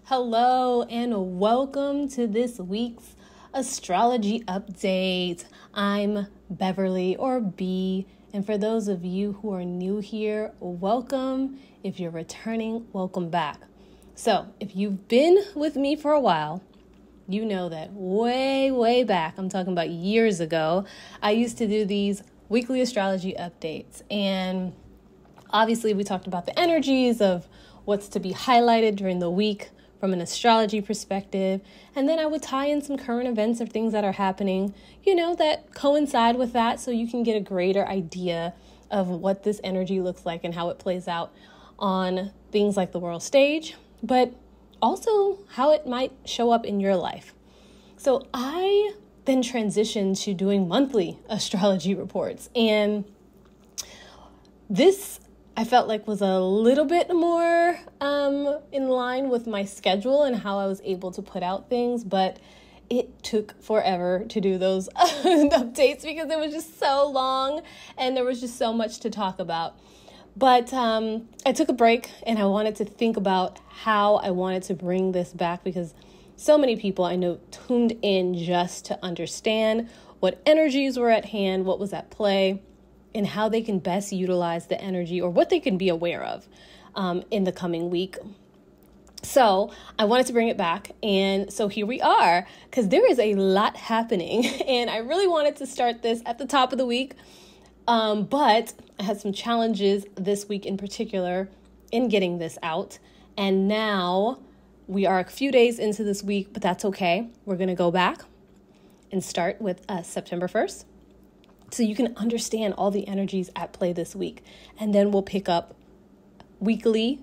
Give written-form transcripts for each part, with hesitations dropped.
Hello and welcome to this week's astrology update. I'm Beverly or B, and for those of you who are new here, welcome. If you're returning, welcome back. So if you've been with me for a while, you know that way back, I'm talking about years ago, I used to do these weekly astrology updates. And obviously we talked about the energies of what's to be highlighted during the week from an astrology perspective. And then I would tie in some current events or things that are happening, that coincide with that, so you can get a greater idea of what this energy looks like and how it plays out on things like the world stage, but also how it might show up in your life. So I then transitioned to doing monthly astrology reports. And this I felt like was a little bit more in line with my schedule and how I was able to put out things, but it took forever to do those updates because it was just so long and there was just so much to talk about. But I took a break and I wanted to think about how I wanted to bring this back because so many people I know tuned in just to understand what energies were at hand, what was at play, and how they can best utilize the energy or what they can be aware of in the coming week. So I wanted to bring it back. And so here we are, because there is a lot happening. And I really wanted to start this at the top of the week. But I had some challenges this week in particular in getting this out. And now we are a few days into this week, but that's okay. We're going to go back and start with September 1st. So you can understand all the energies at play this week. And then we'll pick up weekly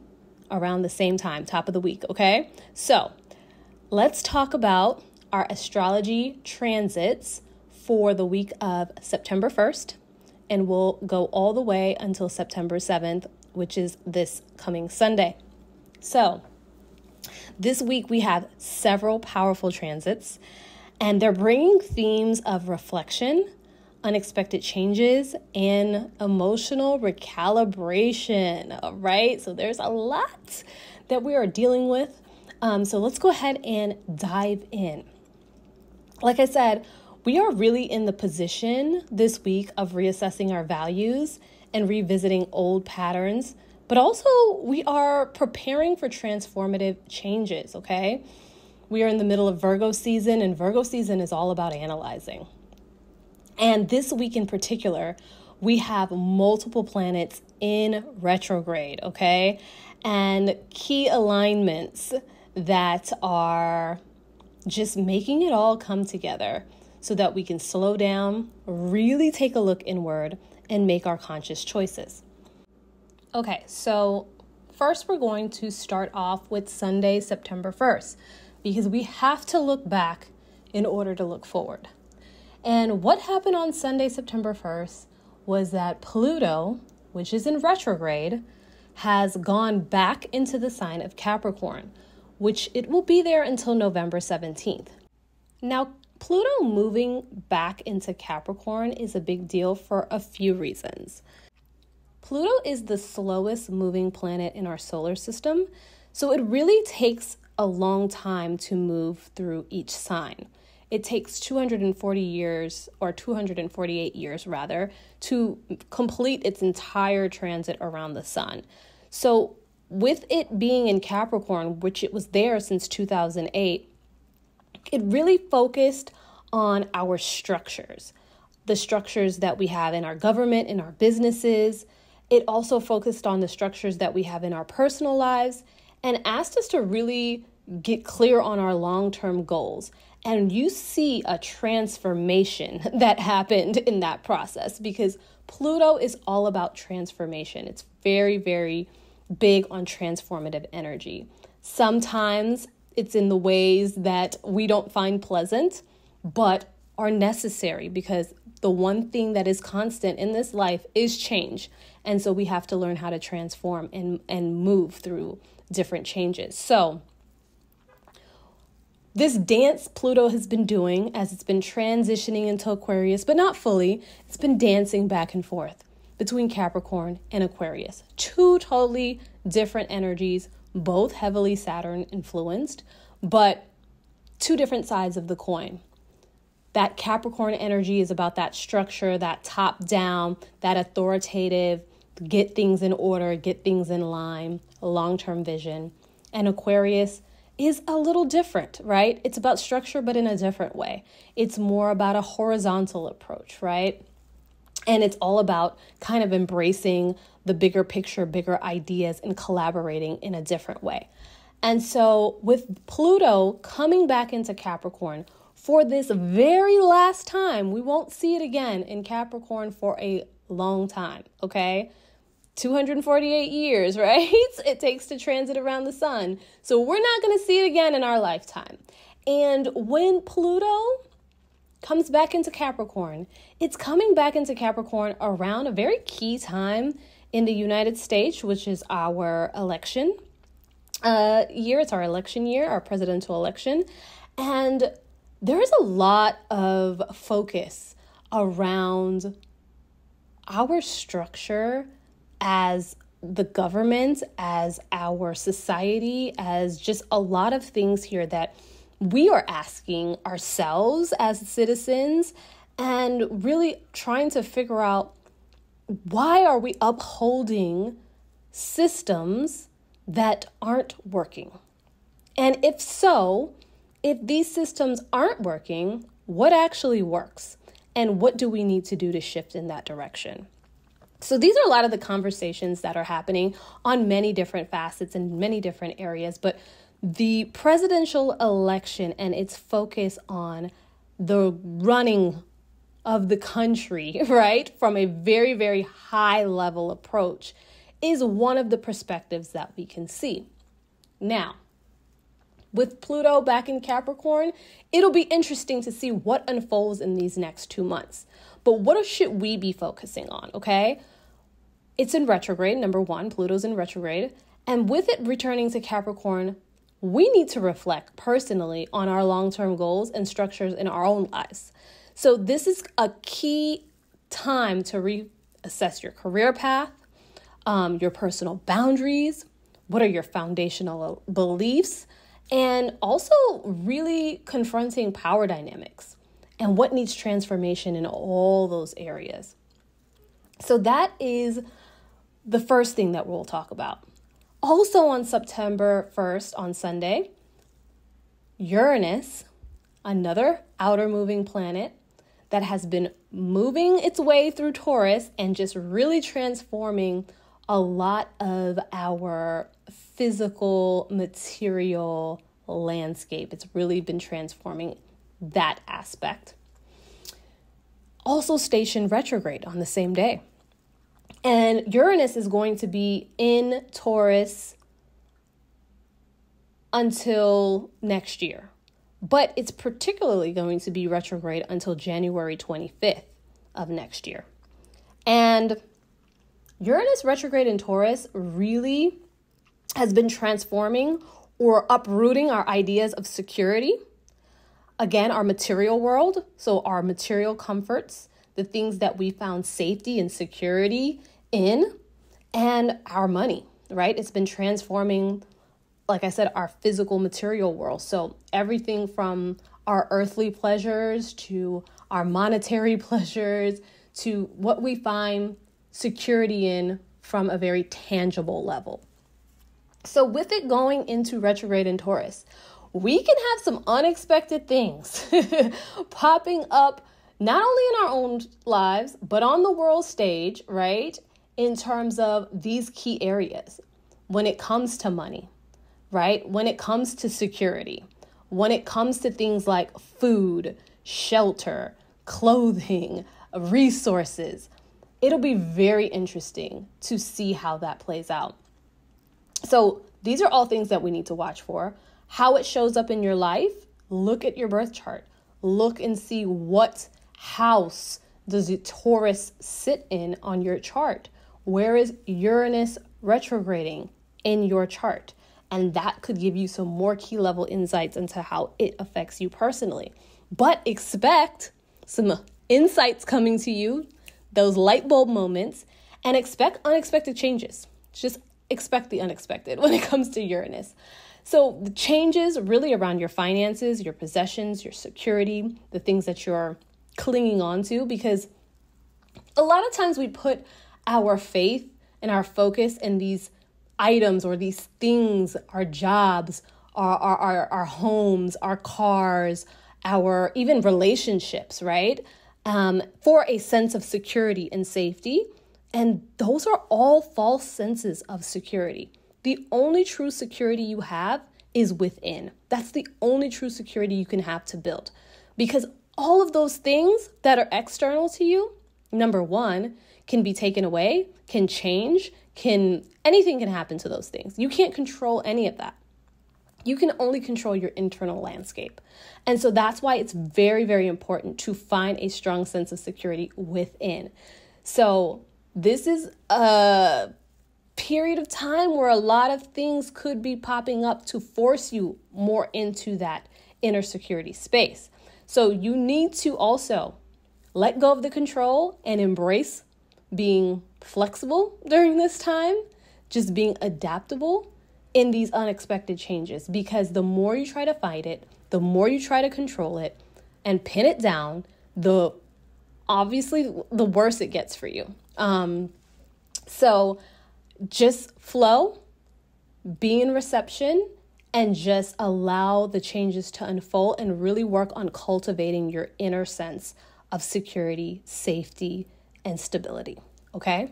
around the same time, top of the week, okay? So let's talk about our astrology transits for the week of September 1st. And we'll go all the way until September 7th, which is this coming Sunday. So this week we have several powerful transits, and they're bringing themes of reflection, unexpected changes, and emotional recalibration, all right? So there's a lot that we are dealing with. So let's go ahead and dive in. Like I said, we are really in the position this week of reassessing our values and revisiting old patterns, but also we are preparing for transformative changes, okay? We are in the middle of Virgo season, and Virgo season is all about analyzing. And this week in particular, we have multiple planets in retrograde, okay? And key alignments that are just making it all come together so that we can slow down, really take a look inward, and make our conscious choices. Okay, so first we're going to start off with Sunday, September 1st, because we have to look back in order to look forward. And what happened on Sunday, September 1st, was that Pluto, which is in retrograde, has gone back into the sign of Capricorn, which it will be there until November 17th. Now, Pluto moving back into Capricorn is a big deal for a few reasons. Pluto is the slowest moving planet in our solar system, so it really takes a long time to move through each sign. It takes 240 years, or 248 years rather, to complete its entire transit around the sun. So with it being in Capricorn, which it was there since 2008, it really focused on our structures, the structures that we have in our government, in our businesses. It also focused on the structures that we have in our personal lives and asked us to really get clear on our long-term goals. And you see a transformation that happened in that process because Pluto is all about transformation. It's very, very big on transformative energy. Sometimes it's in the ways that we don't find pleasant, but are necessary because the one thing that is constant in this life is change. And so we have to learn how to transform and move through different changes. So this dance Pluto has been doing as it's been transitioning into Aquarius, but not fully, it's been dancing back and forth between Capricorn and Aquarius. Two totally different energies, both heavily Saturn influenced, but two different sides of the coin. That Capricorn energy is about that structure, that top down, that authoritative, get things in order, get things in line, long-term vision. And Aquarius is a little different, right? It's about structure, but in a different way. It's more about a horizontal approach, right? And it's all about kind of embracing the bigger picture, bigger ideas, and collaborating in a different way. And so with Pluto coming back into Capricorn for this very last time, we won't see it again in Capricorn for a long time, okay? 248 years, right? It takes to transit around the sun. So we're not going to see it again in our lifetime. And when Pluto comes back into Capricorn, it's coming back into Capricorn around a very key time in the United States, which is our election year. It's our election year, our presidential election. And there is a lot of focus around our structure as the government, as our society, as just a lot of things here that we are asking ourselves as citizens and really trying to figure out, why are we upholding systems that aren't working? And if so, if these systems aren't working, what actually works? And what do we need to do to shift in that direction? So these are a lot of the conversations that are happening on many different facets and many different areas. But the presidential election and its focus on the running of the country, right, from a very, very high level approach is one of the perspectives that we can see. Now, with Pluto back in Capricorn, it'll be interesting to see what unfolds in these next 2 months. But what should we be focusing on, okay? It's in retrograde, number one, Pluto's in retrograde. And with it returning to Capricorn, we need to reflect personally on our long-term goals and structures in our own lives. So this is a key time to reassess your career path, your personal boundaries, what are your foundational beliefs, and also really confronting power dynamics and what needs transformation in all those areas. So that is the first thing that we'll talk about. Also on September 1st, on Sunday, Uranus, another outer moving planet that has been moving its way through Taurus and just really transforming a lot of our physical, material landscape. It's really been transforming that aspect. Also stationed retrograde on the same day. And Uranus is going to be in Taurus until next year. But it's particularly going to be retrograde until January 25th of next year. And Uranus retrograde in Taurus really has been transforming or uprooting our ideas of security. Again, our material world, so our material comforts, the things that we found safety and security in, and our money, right? It's been transforming, like I said, our physical material world. So everything from our earthly pleasures to our monetary pleasures to what we find security in from a very tangible level. So with it going into retrograde in Taurus, we can have some unexpected things popping up, not only in our own lives, but on the world stage, right? In terms of these key areas, when it comes to money, right? When it comes to security, when it comes to things like food, shelter, clothing, resources, it'll be very interesting to see how that plays out. So these are all things that we need to watch for. How it shows up in your life, look at your birth chart. Look and see what house does the Taurus sit in on your chart. Where is Uranus retrograding in your chart? And that could give you some more key level insights into how it affects you personally. But expect some insights coming to you, those light bulb moments, and expect unexpected changes. Just expect the unexpected when it comes to Uranus. So the changes really around your finances, your possessions, your security, the things that you're clinging on to, because a lot of times we put our faith and our focus in these items or these things, our jobs, our homes, our cars, our even relationships, right? For a sense of security and safety. And those are all false senses of security. The only true security you have is within. That's the only true security you can have to build. Because all of those things that are external to you, number one, can be taken away, can change, anything can happen to those things. You can't control any of that. You can only control your internal landscape. And so that's why it's very, very important to find a strong sense of security within. So this is a period of time where a lot of things could be popping up to force you more into that inner security space. So you need to also let go of the control and embrace being flexible during this time, just being adaptable in these unexpected changes, because the more you try to fight it, the more you try to control it and pin it down, the worse it gets for you. So just flow, be in reception, and just allow the changes to unfold and really work on cultivating your inner sense of security, safety, and stability. Okay?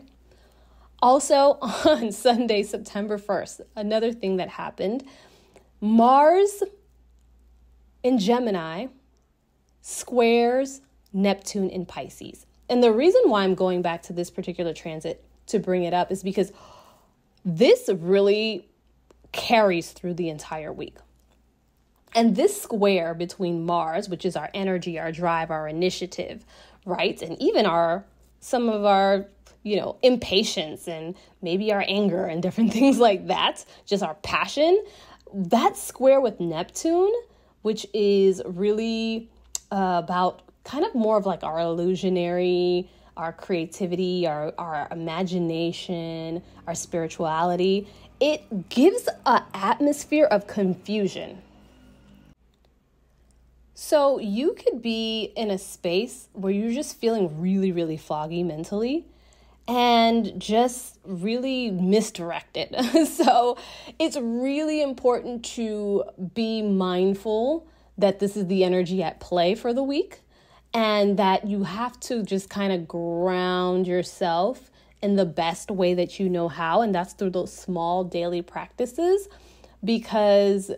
Also, on Sunday, September 1st, another thing that happened, Mars in Gemini squares Neptune in Pisces. And the reason why I'm going back to this particular transit to bring it up is because this really carries through the entire week. And this square between Mars, which is our energy, our drive, our initiative, right? And even some of our impatience and maybe our anger and different things like that, just our passion, that square with Neptune, which is really about kind of more of like our illusionary, our creativity, our imagination, our spirituality, it gives an atmosphere of confusion. So you could be in a space where you're just feeling really, really foggy mentally and just really misdirected. So it's really important to be mindful that this is the energy at play for the week and that you have to just kind of ground yourself in the best way that you know how. And that's through those small daily practices, because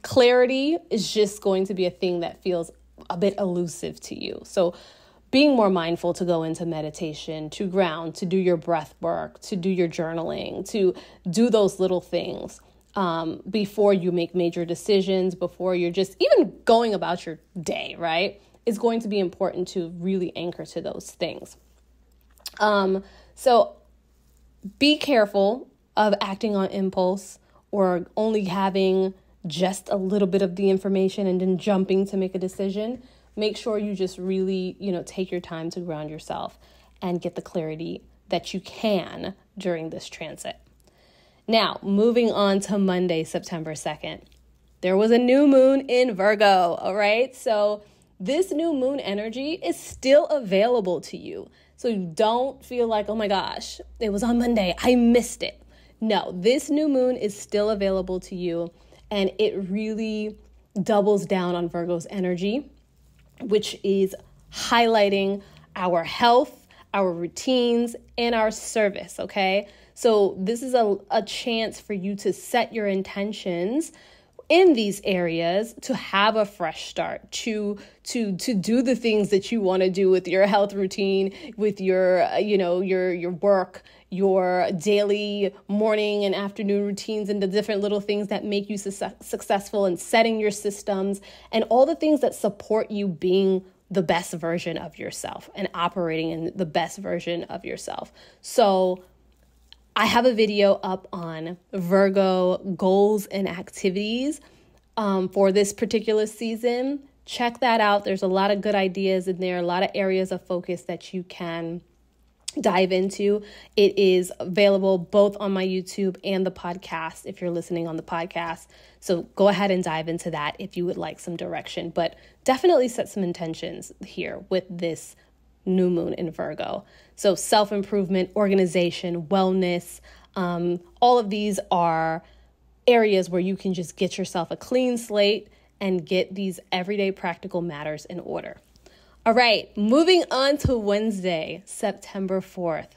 clarity is just going to be a thing that feels a bit elusive to you. So being more mindful to go into meditation, to ground, to do your breath work, to do your journaling, to do those little things before you make major decisions, before you're just even going about your day, right? It's going to be important to really anchor to those things. So be careful of acting on impulse or only having just a little bit of the information and then jumping to make a decision. Make sure you just really, take your time to ground yourself and get the clarity that you can during this transit. Now, moving on to Monday, September 2nd. There was a new moon in Virgo, all right? So this new moon energy is still available to you. So you don't feel like, oh my gosh, it was on Monday, I missed it. No, this new moon is still available to you, and it really doubles down on Virgo's energy, which is highlighting our health, our routines, and our service, okay? So this is a chance for you to set your intentions in these areas, to have a fresh start, to do the things that you want to do with your health routine, with your your work, your daily morning and afternoon routines, and the different little things that make you successful, and setting your systems and all the things that support you being the best version of yourself and operating in the best version of yourself. So I have a video up on Virgo goals and activities for this particular season. Check that out. There's a lot of good ideas in there, a lot of areas of focus that you can dive into. It is available both on my YouTube and the podcast if you're listening on the podcast. So go ahead and dive into that if you would like some direction, but definitely set some intentions here with this new moon in Virgo. So self-improvement, organization, wellness, all of these are areas where you can just get yourself a clean slate and get these everyday practical matters in order. All right, moving on to Wednesday, September 4th.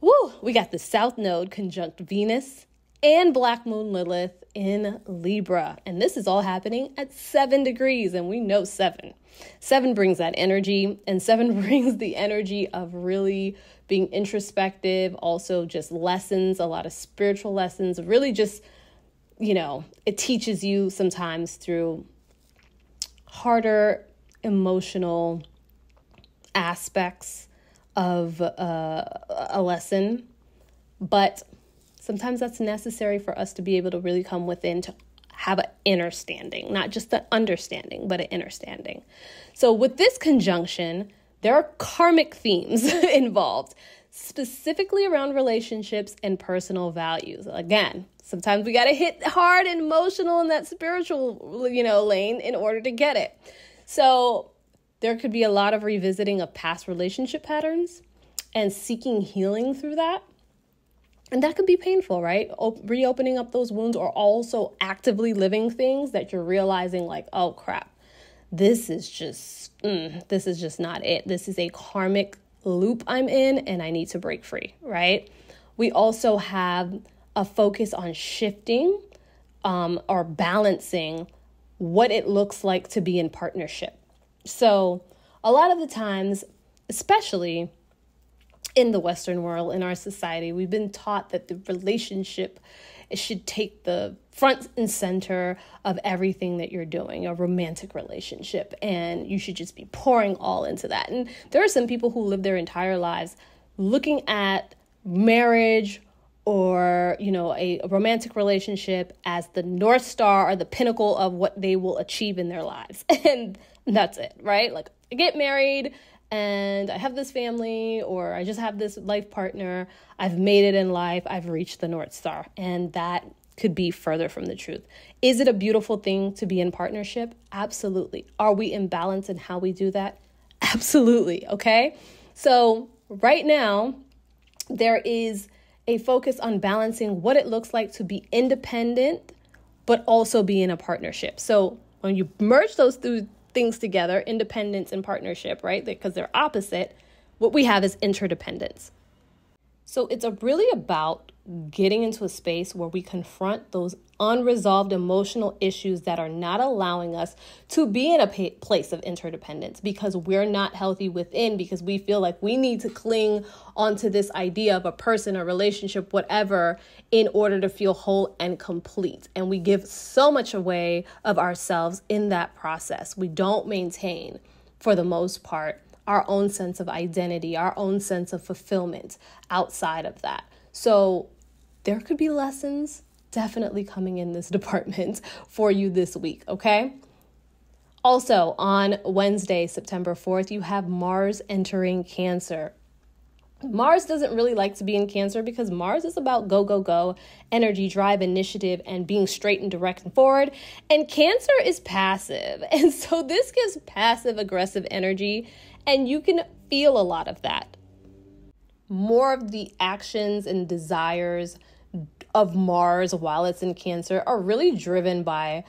Woo, we got the South Node conjunct Venus and Black Moon Lilith in Libra. And this is all happening at 7 degrees, and we know 7. 7 brings that energy, and 7 brings the energy of really being introspective, also just lessons, a lot of spiritual lessons, really just, it teaches you sometimes through harder emotional aspects of a lesson, but sometimes that's necessary for us to be able to really come within to have an inner standing, not just an understanding, but an inner standing. So with this conjunction, there are karmic themes involved, specifically around relationships and personal values. Again, sometimes we got to hit hard and emotional in that spiritual, lane in order to get it. So there could be a lot of revisiting of past relationship patterns and seeking healing through that. And that could be painful, right? Reopening up those wounds, or also actively living things that you're realizing like, oh crap, this is just not it. This is a karmic loop I'm in and I need to break free, right? We also have a focus on shifting or balancing what it looks like to be in partnership. So a lot of the times, especially in the Western world, in our society, we've been taught that the relationship should take the front and center of everything that you're doing, a romantic relationship, and you should just be pouring all into that. And there are some people who live their entire lives looking at marriage or, a romantic relationship as the North Star or the pinnacle of what they will achieve in their lives. And that's it, right? Like, I get married and I have this family, or I just have this life partner. I've made it in life. I've reached the North Star. And that could be further from the truth. Is it a beautiful thing to be in partnership? Absolutely. Are we in balance in how we do that? Absolutely. Okay. So right now, there is a focus on balancing what it looks like to be independent, but also be in a partnership. So when you merge those two things together, independence and partnership, right? Because they're opposite, what we have is interdependence. So it's really about getting into a space where we confront those unresolved emotional issues that are not allowing us to be in a place of interdependence, because we're not healthy within, because we feel like we need to cling onto this idea of a person, a relationship, whatever, in order to feel whole and complete. And we give so much away of ourselves in that process. We don't maintain, for the most part, our own sense of identity, our own sense of fulfillment outside of that. So there could be lessons definitely coming in this department for you this week, okay? Also, on Wednesday, September 4th, you have Mars entering Cancer. Mars doesn't really like to be in Cancer because Mars is about go, go, go, energy, drive, initiative, and being straight and direct and forward. And Cancer is passive. And so this gives passive aggressive energy, and you can feel a lot of that. More of the actions and desires of Mars while it's in Cancer are really driven by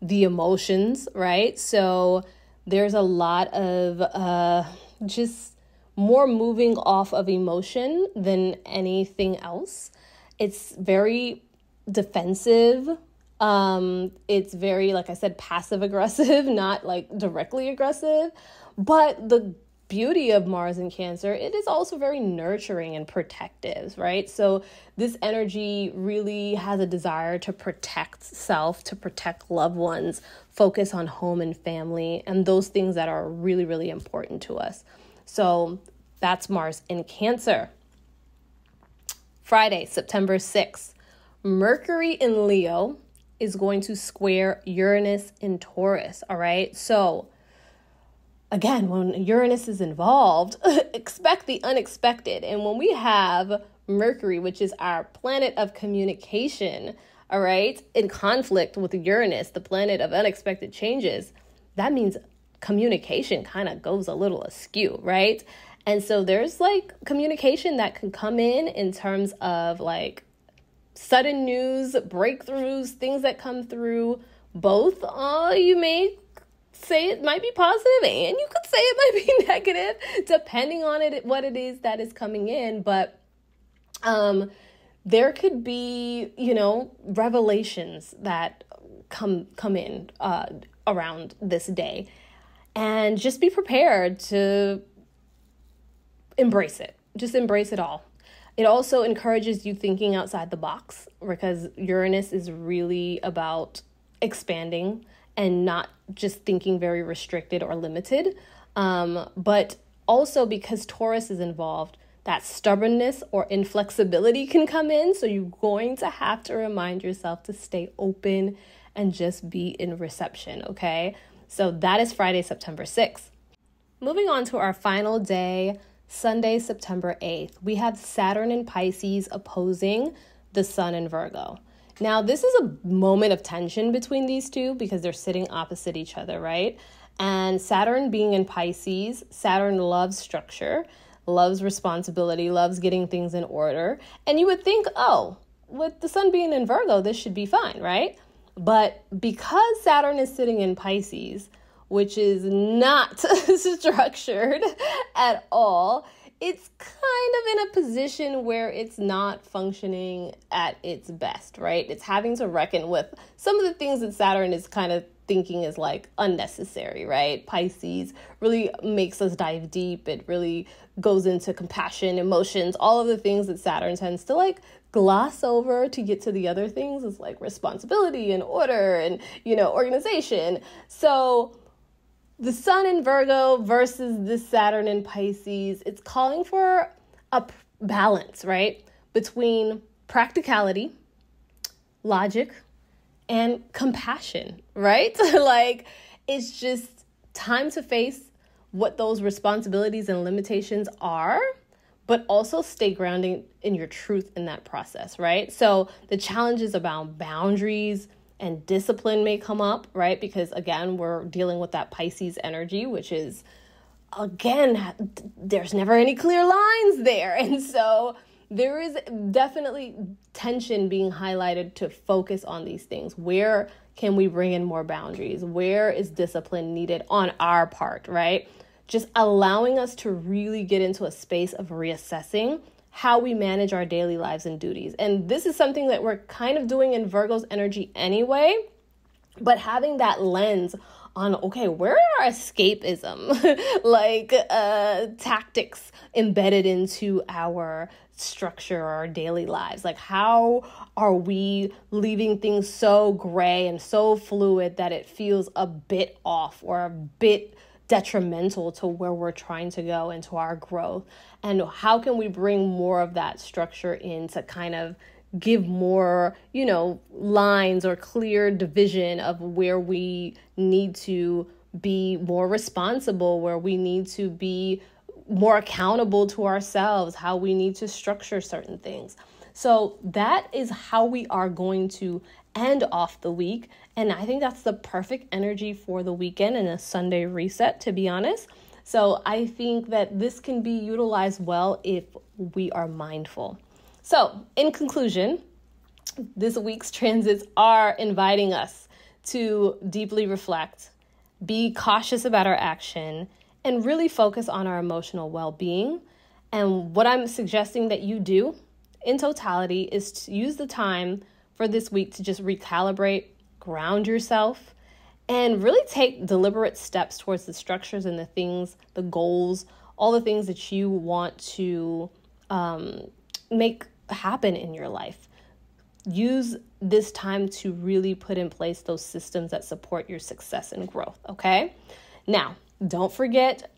the emotions, right? So there's a lot of just more moving off of emotion than anything else. It's very defensive. It's very, like I said, passive aggressive, not like directly aggressive. But the beauty of Mars in Cancer, it is also very nurturing and protective, right? So this energy really has a desire to protect self, to protect loved ones, focus on home and family, and those things that are really, really important to us. So that's Mars in Cancer. Friday, September 6th, Mercury in Leo is going to square Uranus in Taurus, all right? So again, when Uranus is involved, expect the unexpected. And when we have Mercury, which is our planet of communication, all right, in conflict with Uranus, the planet of unexpected changes, that means communication kind of goes a little askew, right? And so there's like communication that can come in terms of like sudden news, breakthroughs, things that come through. Both, you may say it might be positive and you could say it might be negative, depending on what it is that is coming in. But there could be, revelations that come in around this day. And just be prepared to embrace it. Just embrace it all. It also encourages you thinking outside the box, because Uranus is really about expanding and not just thinking very restricted or limited. But also because Taurus is involved, that stubbornness or inflexibility can come in. So you're going to have to remind yourself to stay open and just be in reception, okay? So that is Friday, September 6th. Moving on to our final day, Sunday, September 8th. We have Saturn in Pisces opposing the Sun in Virgo. Now, this is a moment of tension between these two because they're sitting opposite each other, right? And Saturn being in Pisces, Saturn loves structure, loves responsibility, loves getting things in order. And you would think, oh, with the Sun being in Virgo, this should be fine, right? But because Saturn is sitting in Pisces, which is not structured at all, it's kind of in a position where it's not functioning at its best, right? It's having to reckon with some of the things that Saturn is kind of thinking is like unnecessary, right? Pisces really makes us dive deep. It really goes into compassion, emotions, all of the things that Saturn tends to like gloss over to get to the other things is like responsibility and order and, organization. So the Sun in Virgo versus the Saturn in Pisces, it's calling for a balance, right? Between practicality, logic, and compassion, right? Like, it's just time to face what those responsibilities and limitations are, but also stay grounded in your truth in that process, right? So the challenges about boundaries and discipline may come up, right? Because again, we're dealing with that Pisces energy, which is, again, there's never any clear lines there. And so there is definitely tension being highlighted to focus on these things. Where can we bring in more boundaries? Where is discipline needed on our part, right? Just allowing us to really get into a space of reassessing how we manage our daily lives and duties. And this is something that we're kind of doing in Virgo's energy anyway, but having that lens on, okay, where are our escapism, tactics embedded into our structure or our daily lives? Like, how are we leaving things so gray and so fluid that it feels a bit off or a bit detrimental to where we're trying to go into our growth? And how can we bring more of that structure in to kind of give more, lines or clear division of where we need to be more responsible, where we need to be more accountable to ourselves, how we need to structure certain things. So that is how we are going to end off the week. And I think that's the perfect energy for the weekend and a Sunday reset, to be honest. So I think that this can be utilized well if we are mindful. So in conclusion, this week's transits are inviting us to deeply reflect, be cautious about our action, and really focus on our emotional well-being. And what I'm suggesting that you do in totality is to use the time for this week to just recalibrate, ground yourself, and really take deliberate steps towards the structures and the things, the goals, all the things that you want to make happen in your life. Use this time to really put in place those systems that support your success and growth, okay? Now, don't forget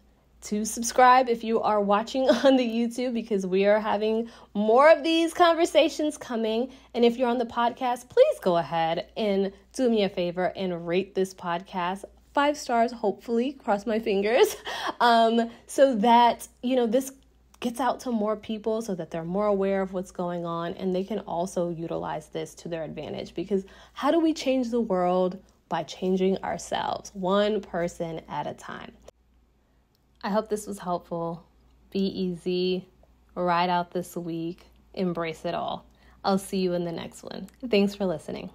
to subscribe if you are watching on the YouTube, because we are having more of these conversations coming. And if you're on the podcast, please go ahead and do me a favor and rate this podcast 5 stars, hopefully, cross my fingers, so that, this gets out to more people so that they're more aware of what's going on, and they can also utilize this to their advantage. Because how do we change the world? By changing ourselves, one person at a time. I hope this was helpful. Be easy, ride out this week, embrace it all. I'll see you in the next one. Thanks for listening.